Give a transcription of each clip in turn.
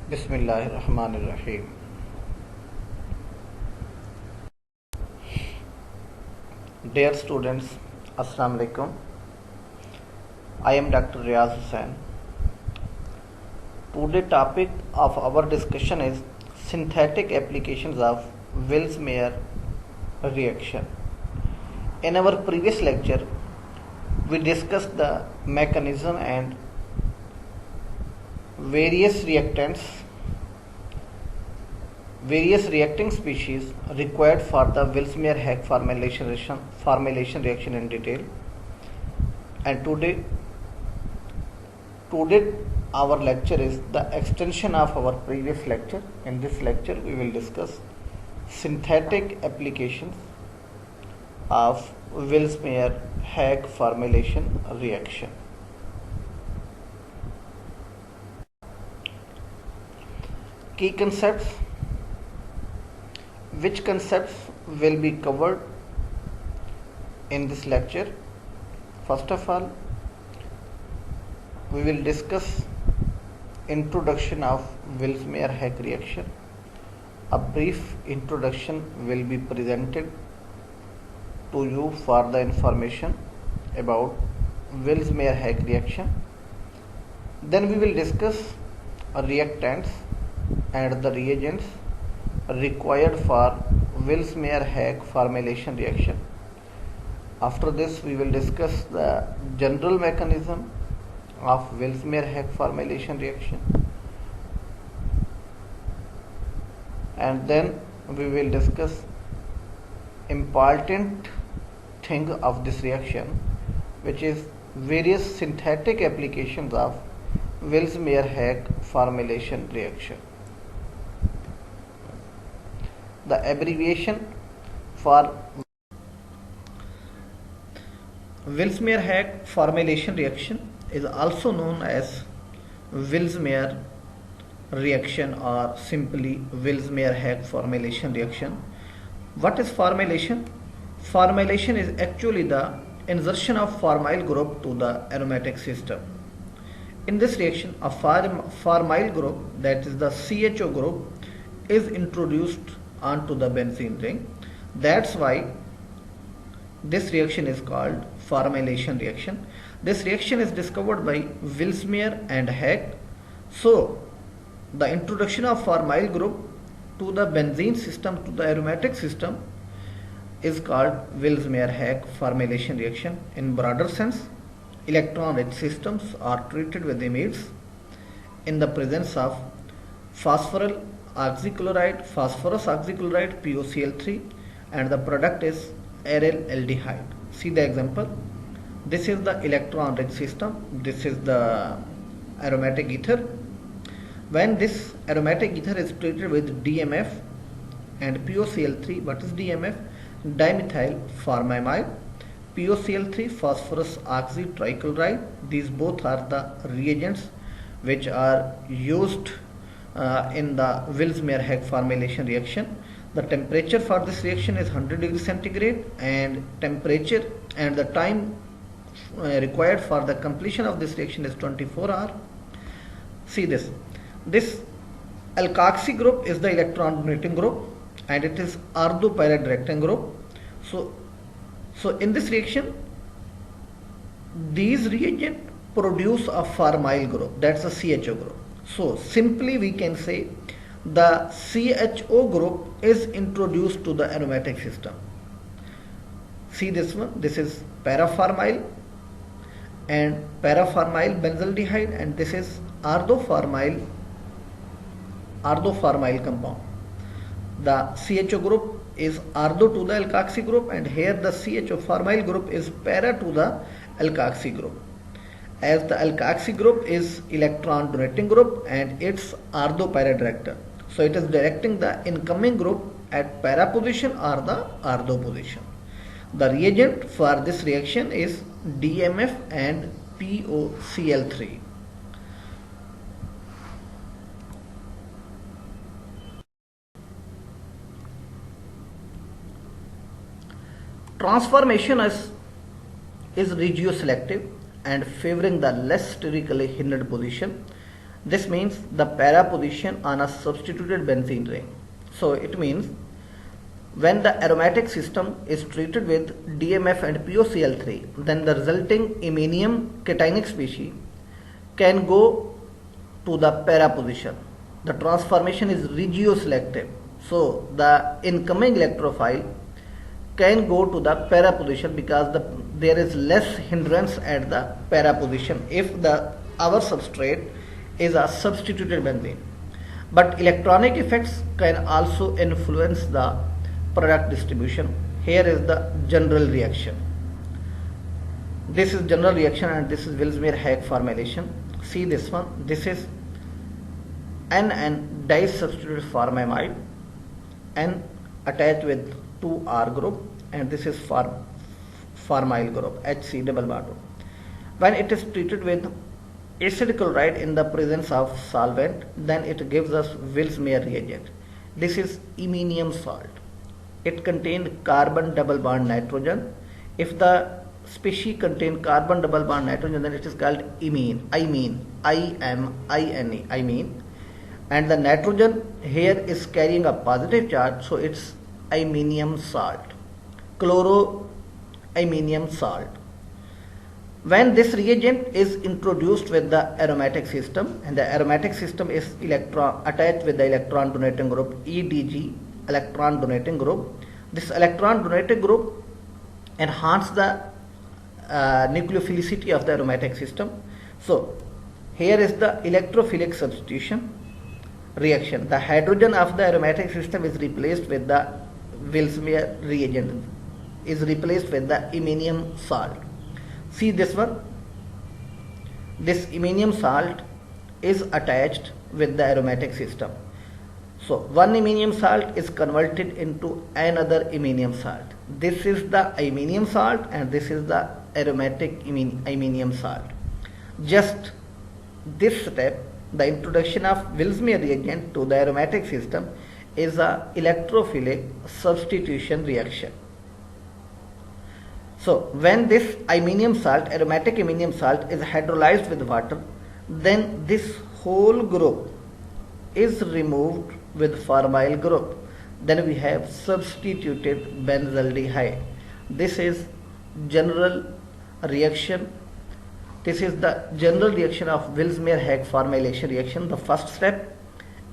Bismillahirrahmanirrahim. Dear students, Assalamu alaikum. I am Dr. Riaz Hussain. Today topic of our discussion is synthetic applications of Wills-Mayer reaction. In our previous lecture, we discussed the mechanism and various reacting species required for the Wills-Mayer-Hague formylation reaction in detail. And today our lecture is the extension of our previous lecture. In this lecture we will discuss synthetic applications of Wills-Mayer-Hague formylation reaction. Key concepts. Which concepts will be covered in this lecture? First of all, we will discuss introduction of Wills-Mayer-Hague reaction. A brief introduction will be presented to you for the information about Wills-Mayer-Hague reaction. Then we will discuss reactants and the reagents required for Wills-Mayer-Hague formylation reaction. After this, we will discuss the general mechanism of Wills-Mayer-Hague formylation reaction, and then we will discuss important thing of this reaction, which is various synthetic applications of Wills-Mayer-Hague formylation reaction. The abbreviation for Wills-Mayer-Hague formylation reaction is also known as Wills-Mayer reaction or simply Wills-Mayer-Hague formylation reaction. What is formylation? Formylation is actually the insertion of formyl group to the aromatic system. In this reaction, a formyl group, that is the CHO group, is introduced onto the benzene ring. That's why this reaction is called formylation reaction. This reaction is discovered by Wills-Mayer and Hague. So the introduction of formyl group to the benzene system, to the aromatic system, is called Wills-Mayer-Hague formylation reaction. In broader sense, electron-rich systems are treated with imides in the presence of phosphorus oxychloride, POCl3, and the product is aryl aldehyde. See the example. This is the electron-rich system. This is the aromatic ether. When this aromatic ether is treated with DMF and POCl3, what is DMF? Dimethyl formamide. POCl3, phosphorus oxytrichloride. These both are the reagents which are used in the Wills-Mayer-Hague formylation reaction. The temperature for this reaction is 100 degrees centigrade, and temperature and the time required for the completion of this reaction is 24 hours. See this. This alkoxy group is the electron donating group and it is ortho-para-directing group. So in this reaction, these reagents produce a formyl group, that's a CHO group. So simply we can say the CHO group is introduced to the aromatic system. See this one, this is paraformyl and paraformyl benzaldehyde, and this is orthoformyl compound. The CHO group is ortho to the alkoxy group, and here the CHO formyl group is para to the alkoxy group. As the alkoxy group is electron donating group and it's ortho-para-director, so it is directing the incoming group at para position or the ortho position. The reagent for this reaction is DMF and POCl3. Transformation is regioselective and favoring the less sterically hindered position. This means the para position on a substituted benzene ring. So it means when the aromatic system is treated with DMF and POCl3, then the resulting iminium cationic species can go to the para position. The transformation is regioselective. So the incoming electrophile can go to the para position because there is less hindrance at the para position if our substrate is a substituted benzene. But electronic effects can also influence the product distribution. Here is the general reaction. This is general reaction and this is Willsmere-Hague formulation. See this one. This is NN disubstituted formamide, N attached with 2R group, and this is formyl group, HC double bond. When it is treated with acid chloride in the presence of solvent, then it gives us Willsmere reagent. This is iminium salt. It contains carbon double bond nitrogen. If the species contain carbon double bond nitrogen, then it is called imine, imine, I-M-I-N-E, imine. And the nitrogen here is carrying a positive charge, so it's iminium salt, chloroiminium salt. When this reagent is introduced with the aromatic system, and the aromatic system is attached with the electron donating group EDG, electron donating group, this electron donating group enhance the nucleophilicity of the aromatic system. So here is the electrophilic substitution reaction. The hydrogen of the aromatic system is replaced with the Willsmere reagent, is replaced with the iminium salt. See this one. This iminium salt is attached with the aromatic system. So one iminium salt is converted into another iminium salt. This is the iminium salt and this is the aromatic iminium salt. Just this step, the introduction of Willsmere reagent to the aromatic system, is a electrophilic substitution reaction. So when this iminium salt, aromatic iminium salt, is hydrolyzed with water, then this whole group is removed with formyl group. Then we have substituted benzaldehyde. This is general reaction. This is the general reaction of Willsmere-Hague formylation reaction. The first step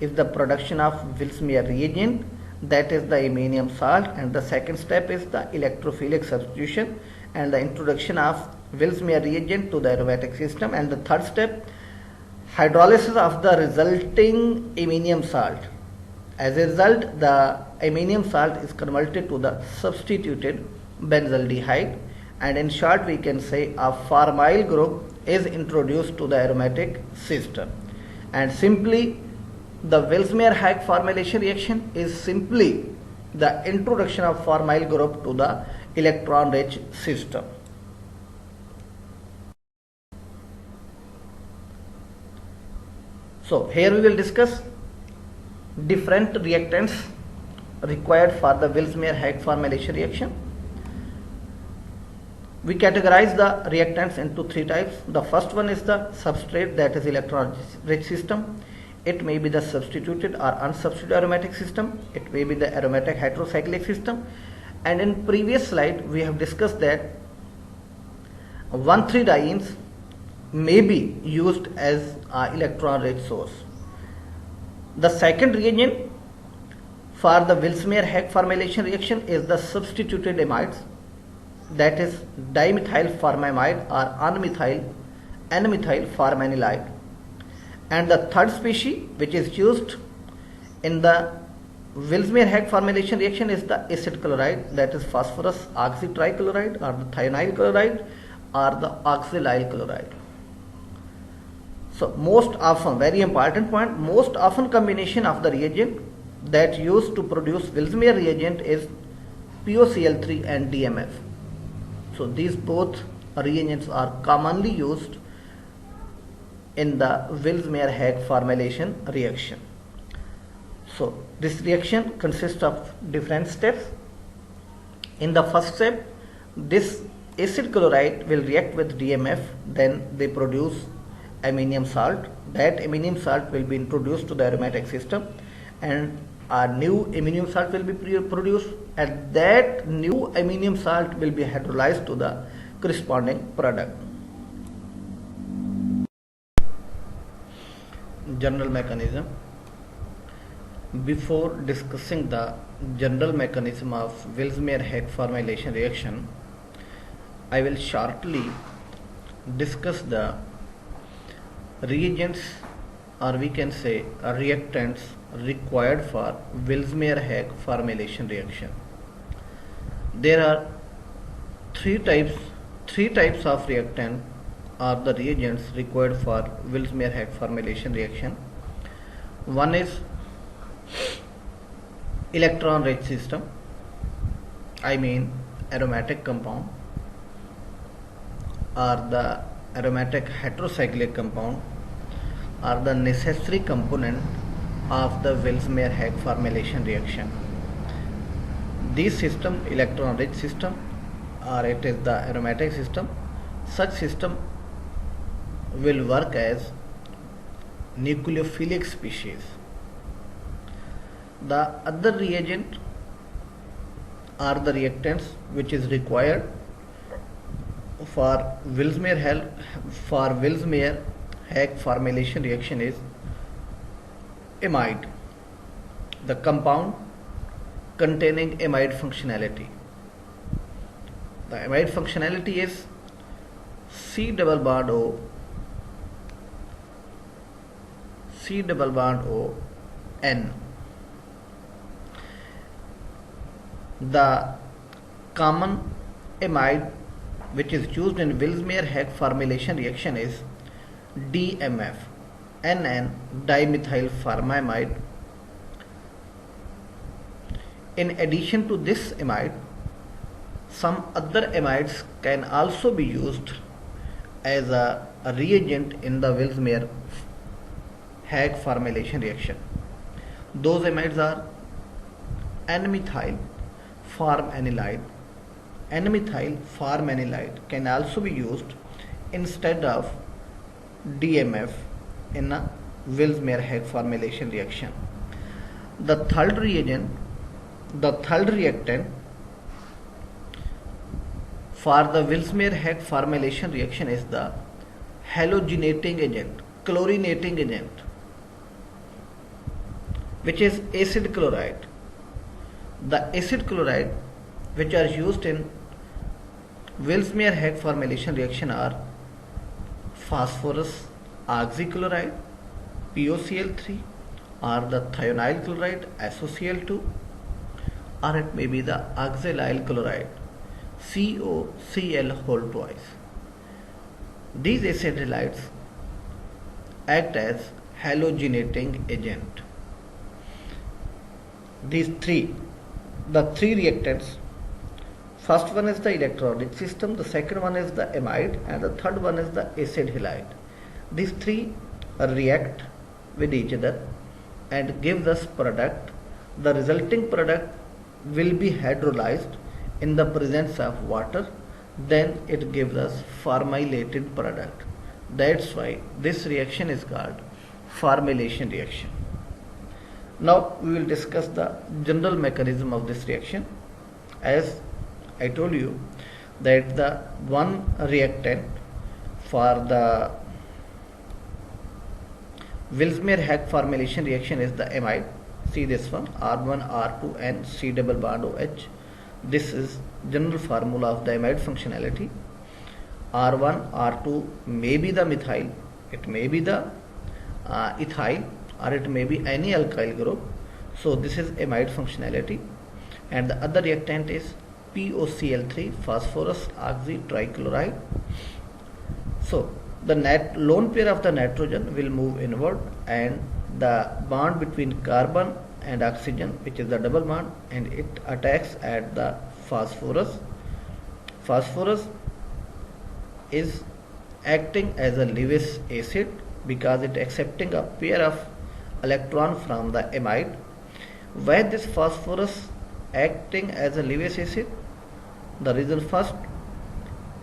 is the production of Willsmere reagent, that is the iminium salt, and the second step is the electrophilic substitution and the introduction of Willsmere reagent to the aromatic system, and the third step, hydrolysis of the resulting iminium salt. As a result, the iminium salt is converted to the substituted benzaldehyde, and in short we can say a formyl group is introduced to the aromatic system. And simply the Willsmere-Hague formylation reaction is simply the introduction of formyl group to the electron rich system. So here we will discuss different reactants required for the Willsmere-Hague formylation reaction. We categorize the reactants into three types. The first one is the substrate, that is electron rich system. It may be the substituted or unsubstituted aromatic system. It may be the aromatic heterocyclic system. And in previous slide we have discussed that 1,3-dienes may be used as electron rich source. The second reagent for the Willsmere-Hague formylation reaction is the substituted amides, that is dimethyl formamide or N-methyl formanilide. And the third species which is used in the Willsmere-Hague formylation reaction is the acid chloride, that is phosphorus oxytrichloride or the thionyl chloride or the oxalyl chloride. So most often, very important point, most often combination of the reagent that used to produce Willsmere reagent is POCl3 and DMF. So these both reagents are commonly used in the Willsmere-Hague formylation reaction. So this reaction consists of different steps. In the first step, this acid chloride will react with DMF, then they produce ammonium salt. That ammonium salt will be introduced to the aromatic system, and a new ammonium salt will be produced, and that new ammonium salt will be hydrolyzed to the corresponding product. General mechanism. Before discussing the general mechanism of Willsmere-Hague formylation reaction, I will shortly discuss the reagents, or we can say reactants, required for Willsmere-Hague formylation reaction. There are three types of reactant or the reagents required for Willsmere-Hague formylation reaction. One is electron rich system, I mean aromatic compound, or the aromatic heterocyclic compound, are the necessary component of the Willsmere-Hague formylation reaction. This system, electron rich system, or it is the aromatic system, such system will work as nucleophilic species. The other reagent are the reactants which is required for Willsmere-Hague formylation reaction is amide, the compound containing amide functionality. The amide functionality is C double bond O N. The common amide which is used in Willsmere-Hague formylation reaction is DMF, N,N-dimethyl formamide. In addition to this amide, some other amides can also be used as a reagent in the Willsmere-Hague formylation reaction. Those amides are N-methyl formanilide. N-methyl formanilide can also be used instead of DMF in a Willsmere-Hague formylation reaction. The third reactant for the Willsmere-Hague formylation reaction is the halogenating agent, chlorinating agent, which is acid chloride. The acid chloride which are used in Willsmere-Hague formylation reaction are phosphorus oxychloride, POCl3, or the thionyl chloride, SOCl2, or it may be the oxalyl chloride, COCl whole twice. These acid halides act as halogenating agent. The three reactants, first one is the electron rich system, the second one is the amide, and the third one is the acid halide. These three react with each other and give us product. The resulting product will be hydrolyzed in the presence of water, then it gives us formylated product. That's why this reaction is called formylation reaction. Now we will discuss the general mechanism of this reaction. As I told you that the one reactant for the Willsmere-Hague formylation reaction is the amide. See this one, R1 R2 N C double bond OH. This is general formula of the amide functionality. R1 R2 may be the methyl, it may be the ethyl, or it may be any alkyl group. So this is amide functionality, and the other reactant is POCl3, phosphorus oxy trichloride. So the lone pair of the nitrogen will move inward, and the bond between carbon and oxygen, which is the double bond, and it attacks at the phosphorus. Phosphorus is acting as a Lewis acid because it accepting a pair of electron from the amide. Why this phosphorus acting as a Lewis acid? The reason, first,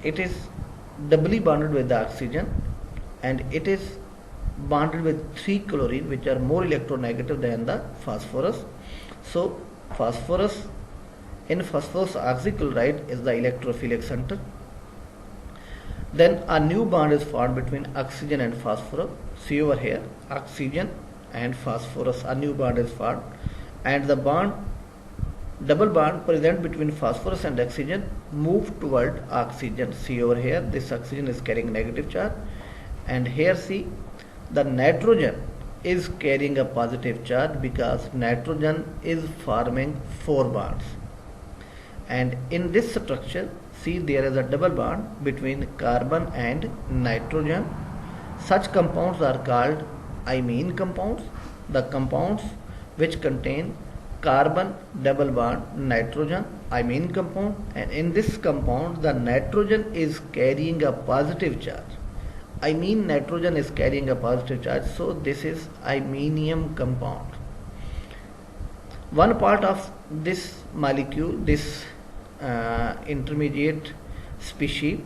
it is doubly bonded with the oxygen, and it is bonded with 3 chlorine, which are more electronegative than the phosphorus. So phosphorus, in phosphorus oxychloride is the electrophilic center. Then a new bond is formed between oxygen and phosphorus. See over here, oxygen and phosphorus, a new bond is formed, and the bond, double bond present between phosphorus and oxygen move toward oxygen. See over here, this oxygen is carrying negative charge, and here see the nitrogen is carrying a positive charge because nitrogen is forming 4 bonds. And in this structure, see, there is a double bond between carbon and nitrogen. Such compounds are called imine compounds. The compounds which contain carbon double bond nitrogen, imine compound, and in this compound the nitrogen is carrying a positive charge. Nitrogen is carrying a positive charge, so this is iminium compound. One part of this molecule, this intermediate species,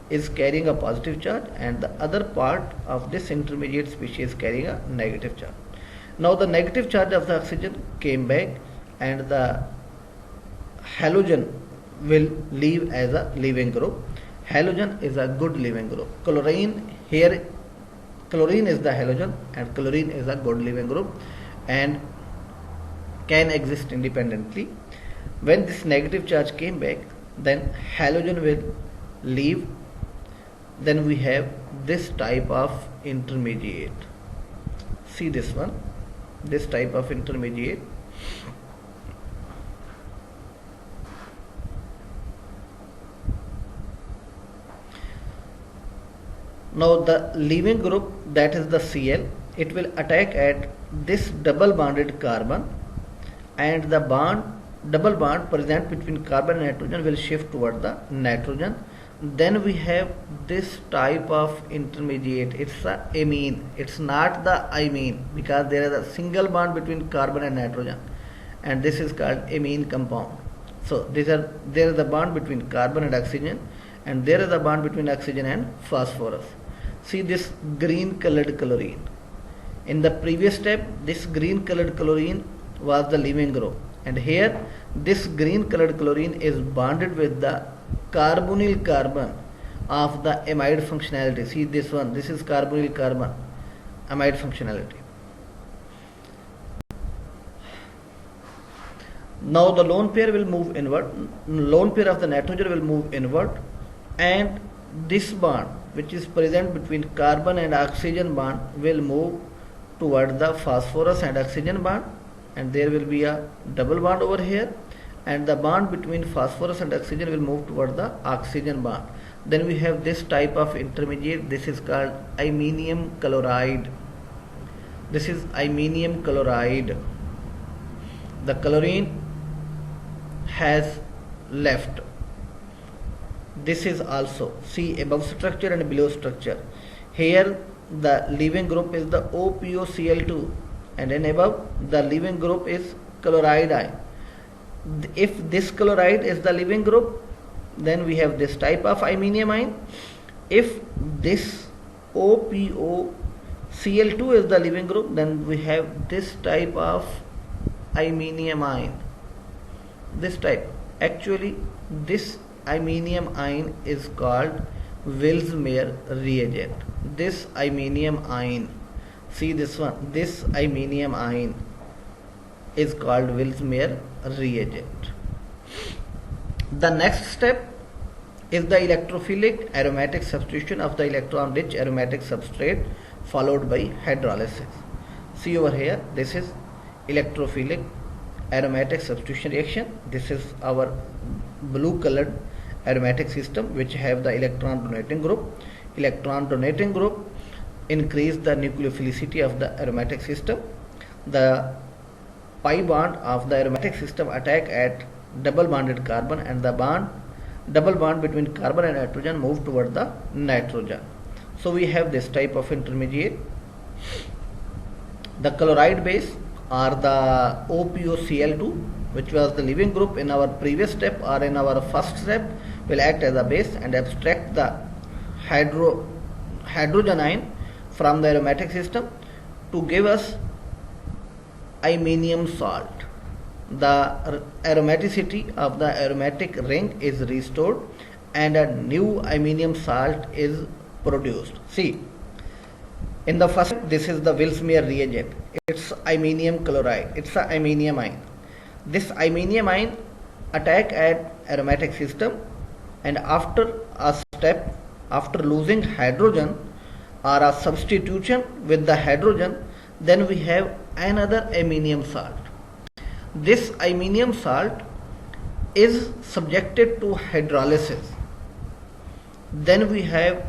is carrying a positive charge, and the other part of this intermediate species is carrying a negative charge. Now the negative charge of the oxygen came back, and the halogen will leave as a leaving group. Halogen is a good leaving group. Chlorine, here chlorine is the halogen and chlorine is a good leaving group and can exist independently. When this negative charge came back, then halogen will leave. Then we have this type of intermediate. See this one, this type of intermediate. Now the leaving group, that is the Cl, it will attack at this double bonded carbon, and the double bond present between carbon and nitrogen will shift toward the nitrogen. Then we have this type of intermediate, it's a amine, it's not the imine because there is a single bond between carbon and nitrogen, and this is called amine compound. So there is a bond between carbon and oxygen, and there is a bond between oxygen and phosphorus. See this green colored chlorine. In the previous step, this green colored chlorine was the leaving group, and here this green colored chlorine is bonded with the carbonyl carbon of the amide functionality. See this one, this is carbonyl carbon, amide functionality. Now the lone pair will move inward, lone pair of the nitrogen will move inward, and this bond which is present between carbon and oxygen bond will move toward the phosphorus and oxygen bond, and there will be a double bond over here, and the bond between phosphorus and oxygen will move toward the oxygen bond. Then we have this type of intermediate, this is called iminium chloride. This is iminium chloride. The chlorine has left. This is also, see, above structure and below structure. Here the leaving group is the OPOCl2, and then above the leaving group is chloride ion. If this chloride is the leaving group, then we have this type of iminium ion. If this OPOCl2 is the leaving group, then we have this type of iminium ion. This type, actually this iminium ion is called Willsmere reagent. This iminium ion, see this one, this iminium ion is called Willsmere reagent. The next step is the electrophilic aromatic substitution of the electron rich aromatic substrate followed by hydrolysis. See over here, this is electrophilic aromatic substitution reaction. This is our blue colored aromatic system which have the electron donating group. Electron donating group increase the nucleophilicity of the aromatic system. The pi bond of the aromatic system attack at double bonded carbon, and the double bond between carbon and nitrogen move toward the nitrogen. So we have this type of intermediate. The chloride base or the OPOCl2, which was the leaving group in our previous step or in our first step, will act as a base and abstract the hydrogen ion from the aromatic system to give us iminium salt. The aromaticity of the aromatic ring is restored and a new iminium salt is produced. See, in the first, this is the Willsmere reagent. It's iminium chloride. It's a iminium ion. This iminium ion attack at aromatic system, and after a step, after losing hydrogen or a substitution with the hydrogen, then we have another iminium salt. This iminium salt is subjected to hydrolysis. Then we have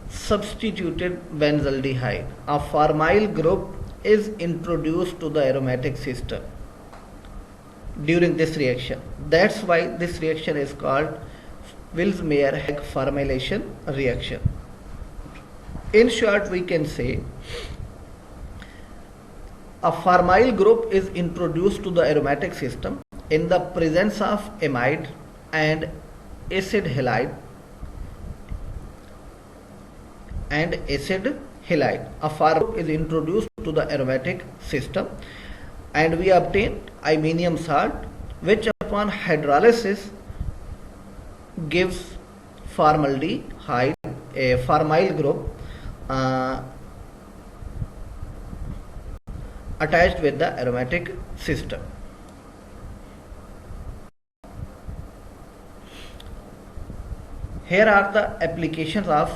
substituted benzaldehyde. A formyl group is introduced to the aromatic system during this reaction. That's why this reaction is called Willsmere formylation reaction. In short, we can say a formyl group is introduced to the aromatic system in the presence of amide and acid halide A formyl group is introduced to the aromatic system and we obtain iminium salt, which upon hydrolysis gives formaldehyde, a formyl group attached with the aromatic system. Here are the applications of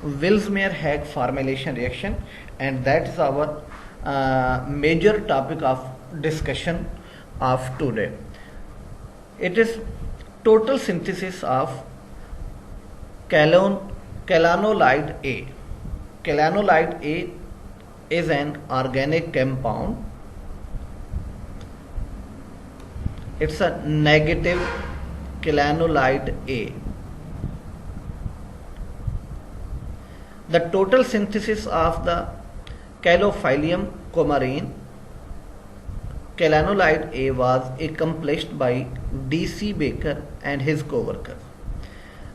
Willsmere-Hague formylation reaction, and that is our major topic of discussion of today. It is total synthesis of kalanolide A. Kalanolide A is an organic compound. It's a negative kalanolide A. The total synthesis of the Calophyllum coumarin kalanolide A was accomplished by D.C. Baker and his co-workers.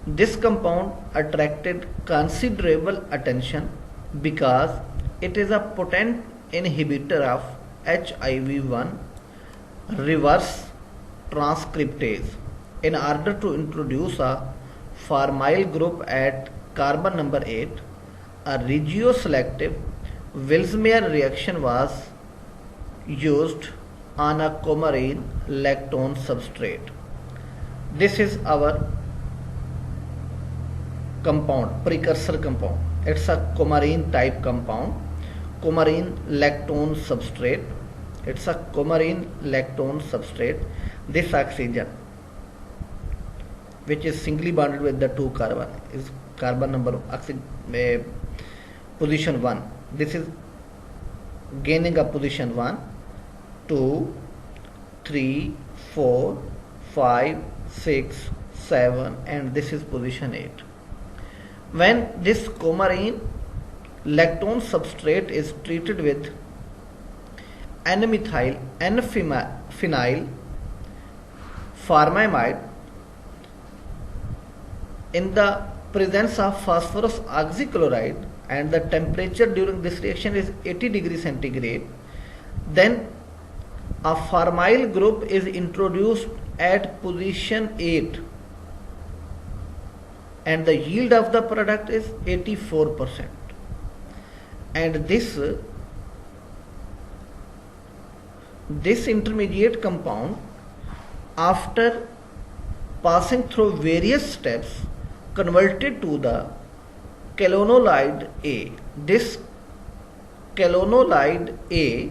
This compound attracted considerable attention because it is a potent inhibitor of HIV-1 reverse transcriptase. In order to introduce a formyl group at carbon number 8, a regioselective Willsmere reaction was used on a coumarin lactone substrate. This is our compound, precursor compound. It's a coumarin type compound, coumarin lactone substrate. It's a coumarin lactone substrate. This oxygen, which is singly bonded with the 2 carbon, is carbon number position 1. This is gaining a position 1, 2, 3, 4, 5, 6, 7, and this is position 8. When this coumarin lactone substrate is treated with N-methyl N-phenyl formamide in the presence of phosphorus oxychloride, and the temperature during this reaction is 80 degrees centigrade, then a formyl group is introduced at position 8 and the yield of the product is 84%. And this intermediate compound, after passing through various steps, converted to the kalanolide A. This kalanolide A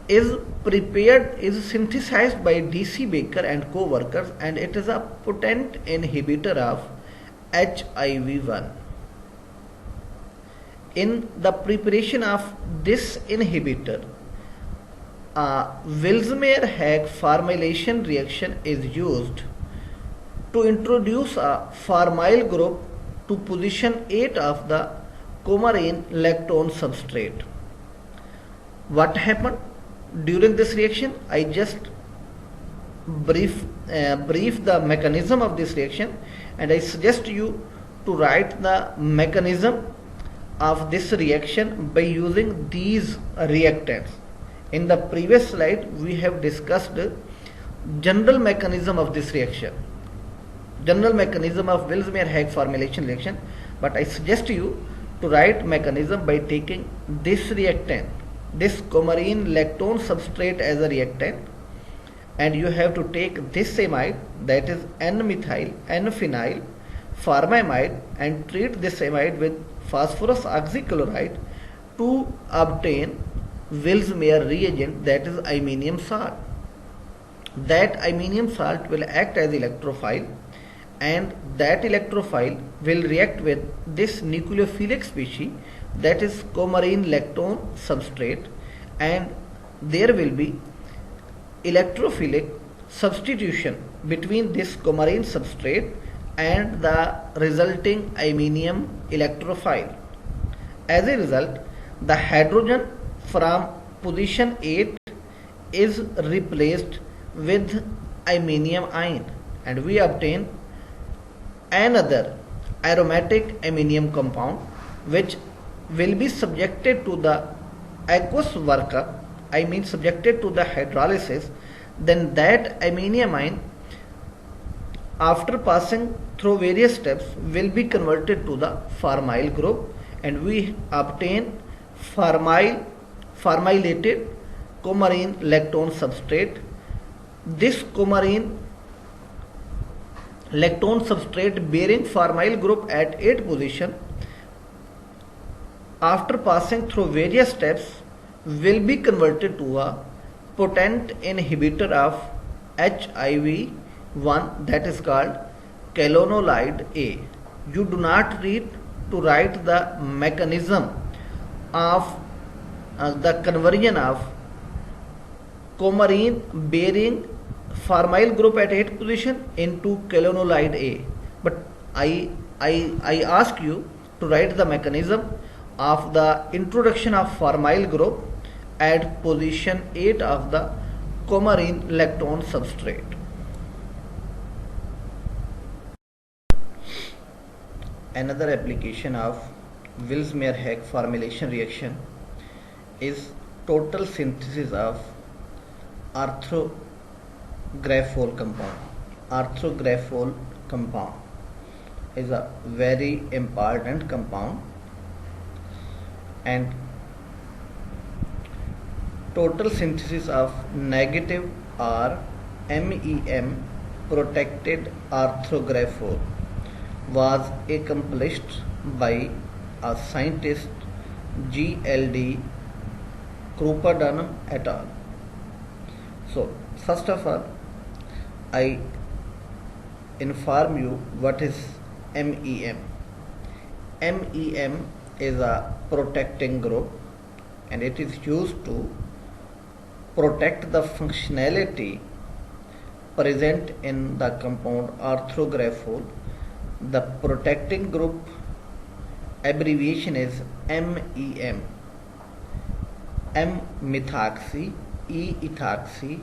is prepared, is synthesized by D.C. Baker and co-workers, and it is a potent inhibitor of HIV-1. In the preparation of this inhibitor, a Willsmere-Hague formylation reaction is used to introduce a formyl group to position 8 of the coumarin lactone substrate. What happened during this reaction? I just brief the mechanism of this reaction, and I suggest you to write the mechanism of this reaction by using these reactants. In the previous slide, we have discussed general mechanism of this reaction, general mechanism of Willsmeyer-Hague formylation reaction, but I suggest you to write mechanism by taking this reactant, this coumarin lactone substrate as a reactant, and you have to take this amide, that is N-methyl, N-phenyl, formamide, and treat this amide with phosphorus oxychloride to obtain Willsmeyer reagent, that is iminium salt. That iminium salt will act as electrophile, and that electrophile will react with this nucleophilic species, that is coumarin lactone substrate, and there will be electrophilic substitution between this coumarin substrate and the resulting iminium electrophile. As a result, the hydrogen from position 8 is replaced with iminium ion, and we obtain another aromatic iminium compound which will be subjected to the aqueous workup, subjected to the hydrolysis. Then that iminium ion, after passing through various steps, will be converted to the formyl group, and we obtain formylated coumarin lactone substrate. This coumarin lactone substrate bearing formyl group at 8 position, after passing through various steps, will be converted to a potent inhibitor of HIV-1, that is called kelonolide A. You do not need to write the mechanism of the conversion of coumarin bearing formyl group at 8 position into kelonolide A, but I ask you to write the mechanism of the introduction of formyl group at position 8 of the coumarin lactone substrate. Another application of Willsmeyer-Hague formylation reaction is total synthesis of orthographolol compound. Orthographolol compound is a very important compound, and total synthesis of negative or MEM protected orthographolol was accomplished by a scientist GLD Krupperdam et al. So first of all, I inform you what is MEM. MEM is a protecting group, and it is used to protect the functionality present in the compound orthographolol. The protecting group abbreviation is MEM. M-methoxy, E-ethoxy,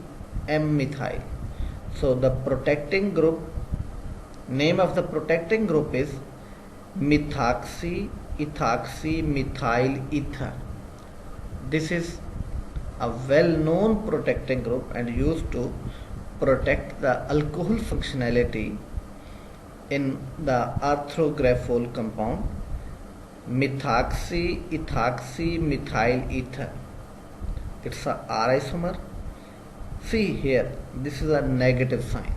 M-methyl. So the protecting group, name of the protecting group is methoxy, ethoxy, methyl ether. This is a well-known protecting group and used to protect the alcohol functionality in the orthographolol compound methoxy, ethoxy, methyl ether. It's a R isomer. See here, this is a negative sign.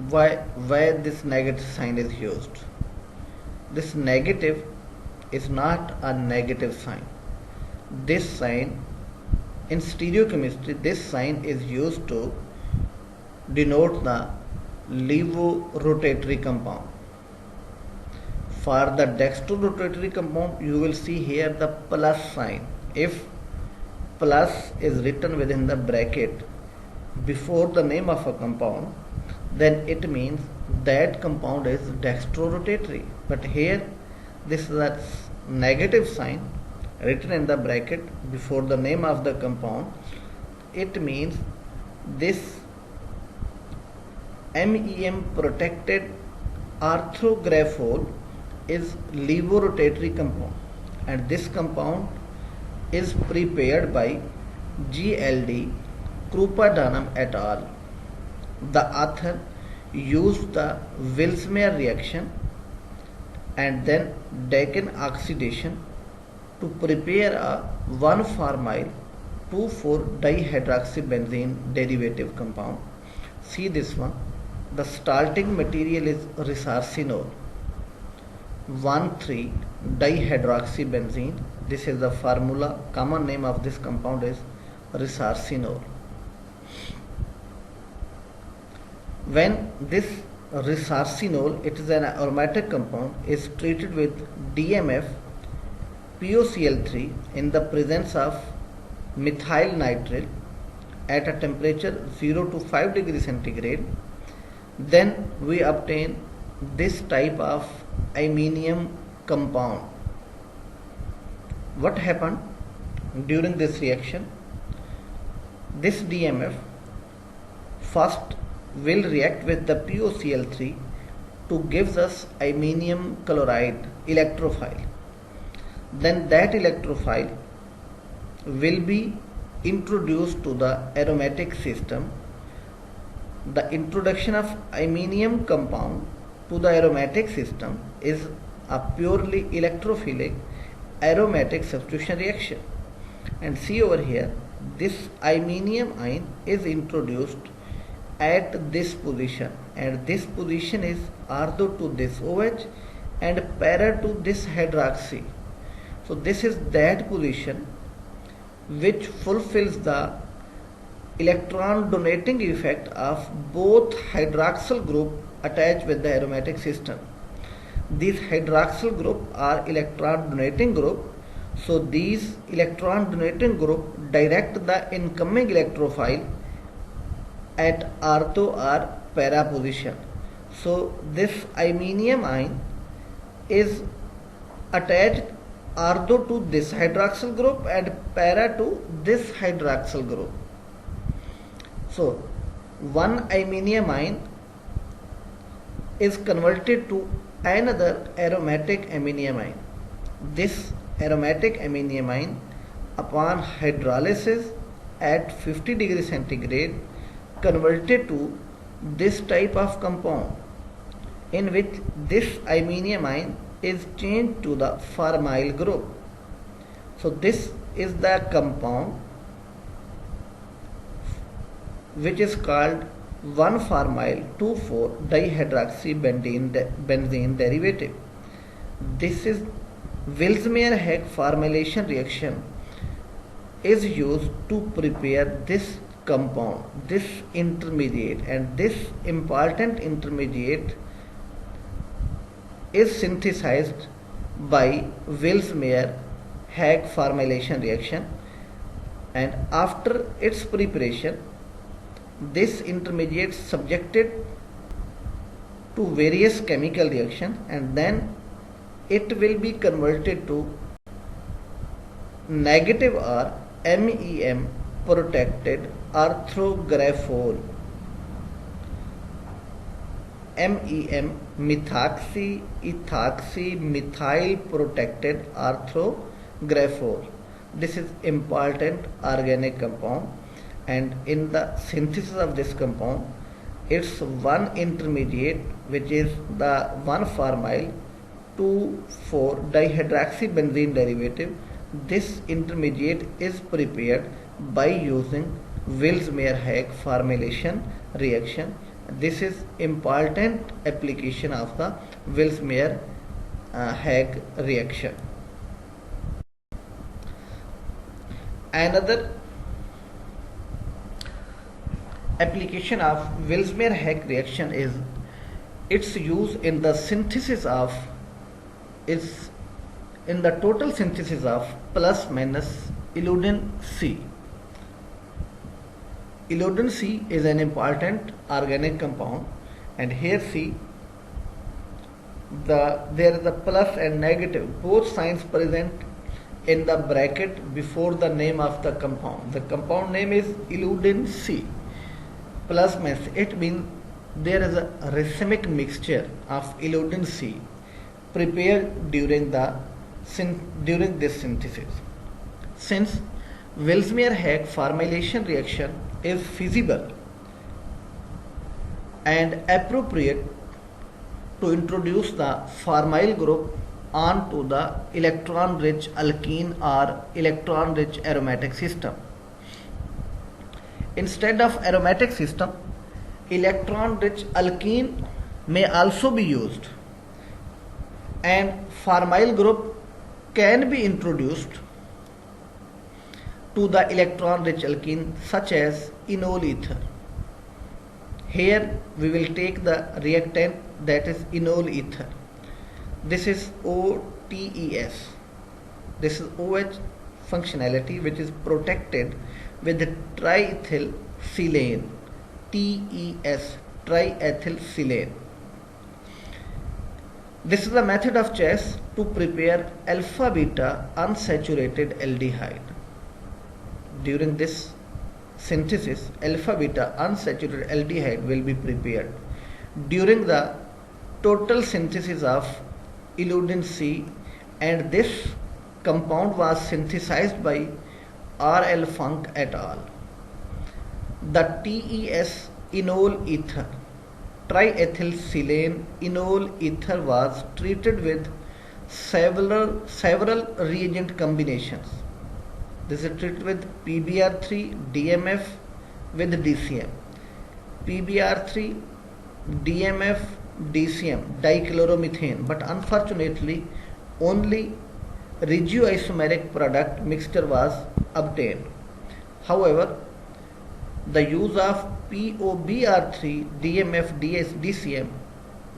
Why this negative sign is used? This negative is not a negative sign. This sign, in stereochemistry, this sign is used to denote the levorotatory compound. For the dextrorotatory compound, you will see here the plus sign. If plus is written within the bracket before the name of a compound, then it means that compound is dextrorotatory. But here, this is a negative sign written in the bracket before the name of the compound. It means this MEM protected orthographolol is levorotatory compound, and this compound is prepared by GLD Krupa-Dunham et al. The author used the Willsmere reaction and then Dakin oxidation to prepare a 1-formyl 2,4-dihydroxybenzene derivative compound. See this one. The starting material is risarcinol 1,3-dihydroxybenzene. This is the formula. Common name of this compound is risarcinol. When this risarcinol, it is an aromatic compound, is treated with DMF POCl3 in the presence of methyl nitrile at a temperature 0 to 5 degrees centigrade, then we obtain this type of iminium compound. What happened during this reaction? This DMF first will react with the POCl3 to gives us iminium chloride electrophile. Then that electrophile will be introduced to the aromatic system. The introduction of iminium compound to the aromatic system is a purely electrophilic aromatic substitution reaction. And see over here, this iminium ion is introduced at this position, and this position is ortho to this OH and para to this hydroxy. So this is that position which fulfills the electron donating effect of both hydroxyl group attached with the aromatic system. These hydroxyl group are electron donating group, so these electron donating group direct the incoming electrophile at ortho or para position. So this iminium ion is attached ortho to this hydroxyl group and para to this hydroxyl group. So one iminium ion is converted to another aromatic iminium ion. This aromatic iminium ion, upon hydrolysis at 50 degrees centigrade, converted to this type of compound, in which this iminium ion is changed to the formyl group. So this is the compound which is called 1-formyl 2,4-dihydroxybenzene derivative. This is Willsmere-Hague formylation reaction is used to prepare this compound, this intermediate, and this important intermediate is synthesized by Willsmere-Hague formylation reaction, and after its preparation this intermediate is subjected to various chemical reactions, and then it will be converted to negative or MEM protected orthographol. MEM, methoxy ethoxy methyl protected orthographol. This is important organic compound, and in the synthesis of this compound, it's one intermediate which is the 1-formyl 2,4-dihydroxybenzene derivative. This intermediate is prepared by using Willsmere-Hague formylation reaction. This is important application of the Willsmere-Hague reaction. Another application of Willsmere-Hague reaction is its use in the synthesis of total synthesis of plus minus illudin C. Illudin C is an important organic compound, and here see there is a plus and negative, both signs present in the bracket before the name of the compound. The compound name is illudin C. Plus minus, it means there is a racemic mixture of illudin C prepared during this synthesis. Since Willsmere-Hague formylation reaction is feasible and appropriate to introduce the formyl group onto the electron-rich alkene or electron-rich aromatic system. Instead of aromatic system, electron-rich alkene may also be used, and formyl group can be introduced to the electron-rich alkene such as enol ether. Here we will take the reactant, that is enol ether. This is OTES. This is OH functionality, which is protected with the triethylsilane, TES, triethylsilane. This is the method of choice to prepare alpha beta unsaturated aldehyde. During this synthesis, alpha beta unsaturated aldehyde will be prepared. During the total synthesis of Illudin C, and this compound was synthesized by R.L. Funk et al. The TES enol ether, triethylsilane enol ether, was treated with several reagent combinations. This is treated with PBr3 DMF with DCM, PBr3 DMF DCM, dichloromethane, but unfortunately only regioisomeric product mixture was obtained. However, the use of POBr3 DMF DCM,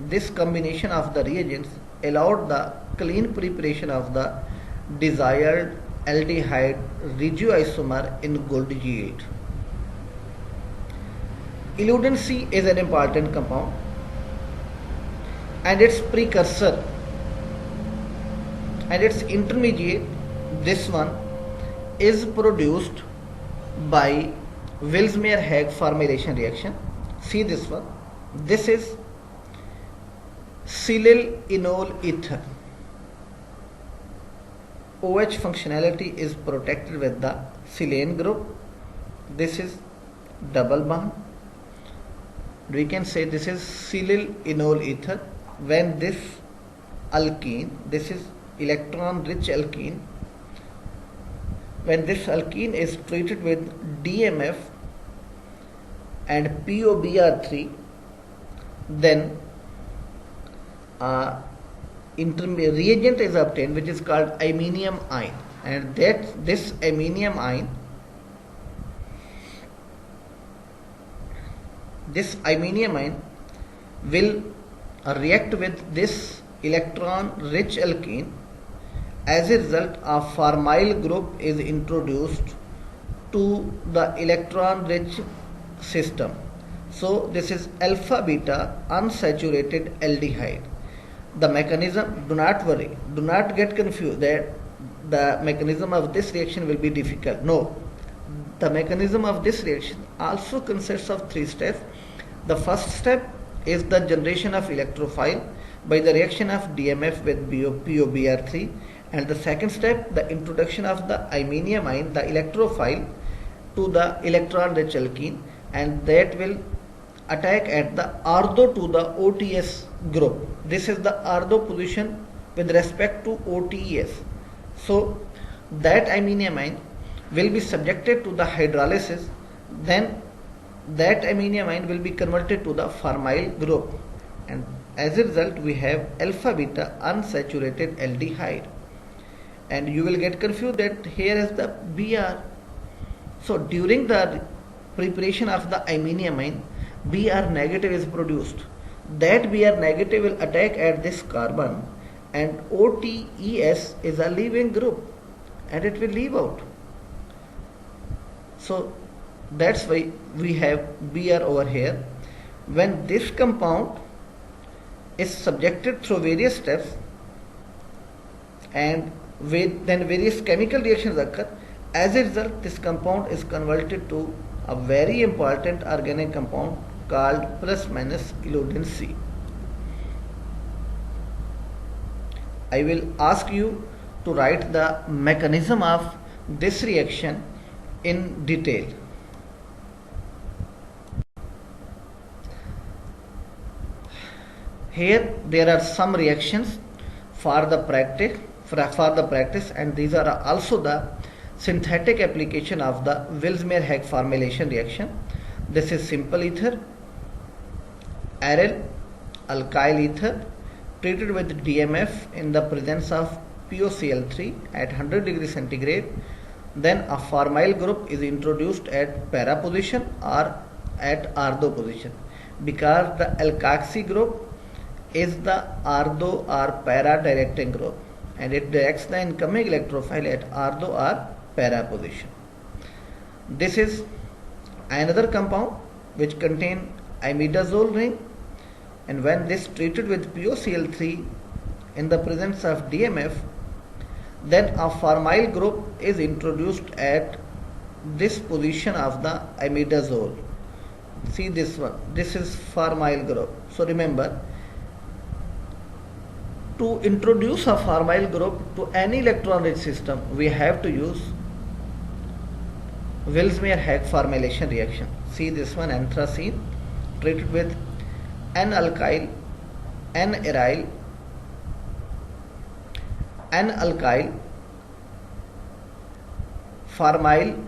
this combination of the reagents allowed the clean preparation of the desired aldehyde regioisomer in good yield. Illudin C is an important compound, and its precursor and its intermediate, this one, is produced by Willsmere-Hague formylation reaction. See this one. This is silyl enol ether. OH functionality is protected with the silane group. This is double bond. We can say this is silyl enol ether. When this alkene, this is electron rich alkene, when this alkene is treated with DMF and POBr3, then reagent is obtained which is called iminium ion, and that this iminium ion, will react with this electron rich alkene. As a result, a formyl group is introduced to the electron rich system. So this is alpha beta unsaturated aldehyde. The mechanism, do not worry, do not get confused that the mechanism of this reaction will be difficult. No, the mechanism of this reaction also consists of 3 steps. The first step is the generation of electrophile by the reaction of DMF with POBr3, and the second step, the introduction of the iminium ion, the electrophile, to the electron rich alkene, and that will attack at the ortho to the OTS group. This is the ortho position with respect to OTS. So that iminium ion will be subjected to the hydrolysis, then that iminium ion will be converted to the formyl group, and as a result we have alpha beta unsaturated aldehyde. And you will get confused that here is the Br. So during the preparation of the iminium ion, Br negative is produced. That Br negative will attack at this carbon, and OTES is a leaving group and it will leave out. So that's why we have Br over here. When this compound is subjected through various steps, and then various chemical reactions occur, as a result this compound is converted to a very important organic compound called plus minus Illudin C. I will ask you to write the mechanism of this reaction in detail. Here there are some reactions for the practice, and these are also the synthetic application of the Willsmere-Hague formylation reaction. This is simple ether, aryl alkyl ether treated with DMF in the presence of POCl3 at 100 degree centigrade. Then a formyl group is introduced at para position or at ortho position, because the alkoxy group is the ortho or para directing group, and it directs the incoming electrophile at ortho or para position. This is another compound which contain imidazole ring, and when this treated with POCl3 in the presence of DMF, then a formyl group is introduced at this position of the imidazole. See this one, this is formyl group. So remember, to introduce a formyl group to any electron-rich system, we have to use Willsmere-Hague formylation reaction. See this one, anthracene treated with N-alkyl, N-aryl, N-alkyl, formyl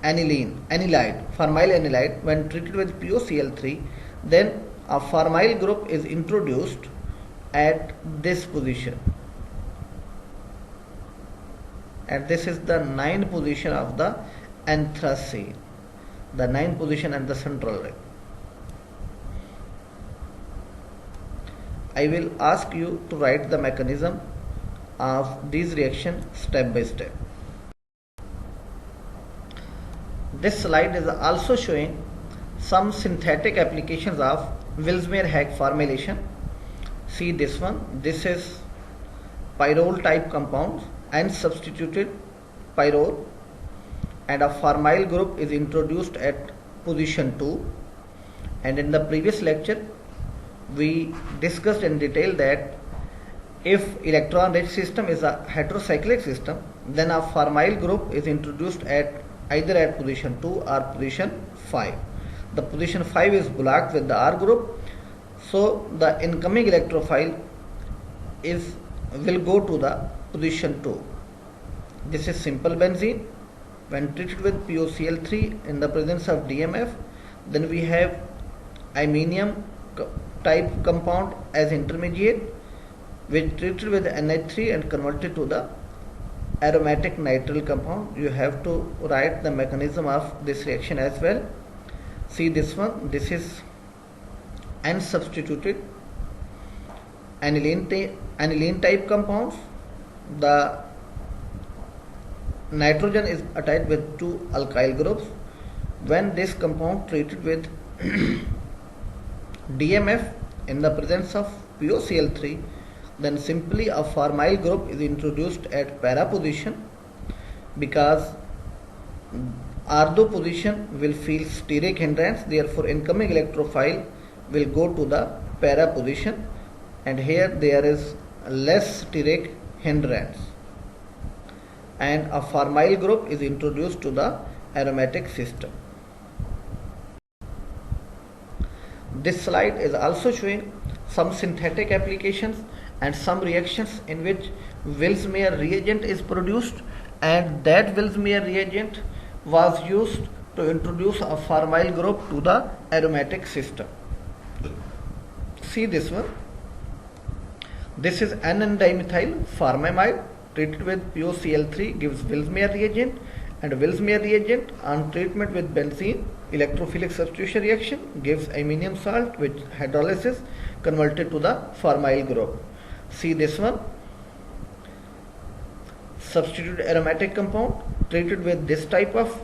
anilide. When treated with POCl3, then a formyl group is introduced at this position, and this is the 9th position of the anthracene, the 9th position and the central ring. I will ask you to write the mechanism of these reactions step by step. This slide is also showing some synthetic applications of Willsmere-Hague formylation. See this one, this is pyrrole type compounds and substituted pyrrole, and a formyl group is introduced at position 2. And in the previous lecture we discussed in detail that if electron rich system is a heterocyclic system, then a formyl group is introduced at either at position 2 or position 5. The position 5 is blocked with the R group, so the incoming electrophile will go to the position 2. This is simple benzene. When treated with POCl3 in the presence of DMF, then we have iminium type compound as intermediate, which treated with NH3 and converted to the aromatic nitrile compound. You have to write the mechanism of this reaction as well. See this one, this is N substituted aniline type compounds. The nitrogen is attached with 2 alkyl groups. When this compound treated with DMF in the presence of POCl3, then simply a formyl group is introduced at para position, because ortho position will feel steric hindrance, therefore incoming electrophile will go to the para position, and here there is less steric hindrance, and a formyl group is introduced to the aromatic system. This slide is also showing some synthetic applications and some reactions in which Willsmere reagent is produced, and that Willsmere reagent was used to introduce a formyl group to the aromatic system. See this one. This is N-dimethyl formamide treated with POCl3 gives Willsmere reagent, and Willsmere reagent on treatment with benzene electrophilic substitution reaction gives iminium salt, which hydrolysis converted to the formyl group. See this one, substituted aromatic compound treated with this type of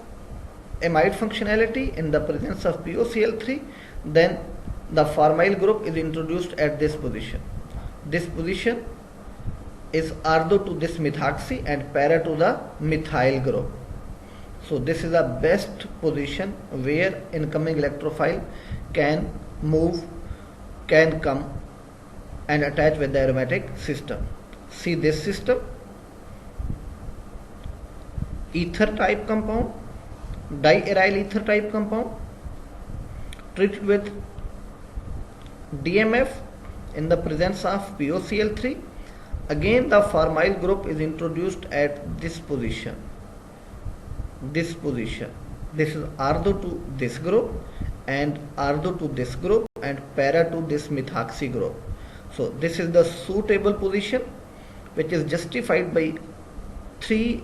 amide functionality in the presence of POCl3, then the formyl group is introduced at this position. This position is ortho to this methoxy and para to the methyl group. So this is the best position where incoming electrophile can come and attach with the aromatic system. See this system, ether type compound, diaryl ether type compound treated with DMF in the presence of POCl3. Again the formyl group is introduced at this position. This is ortho to this group and ortho to this group and para to this methoxy group. So this is the suitable position which is justified by 3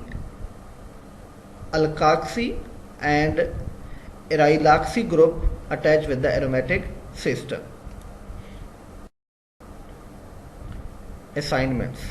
alkoxy and aryloxy group attached with the aromatic system. Assignments.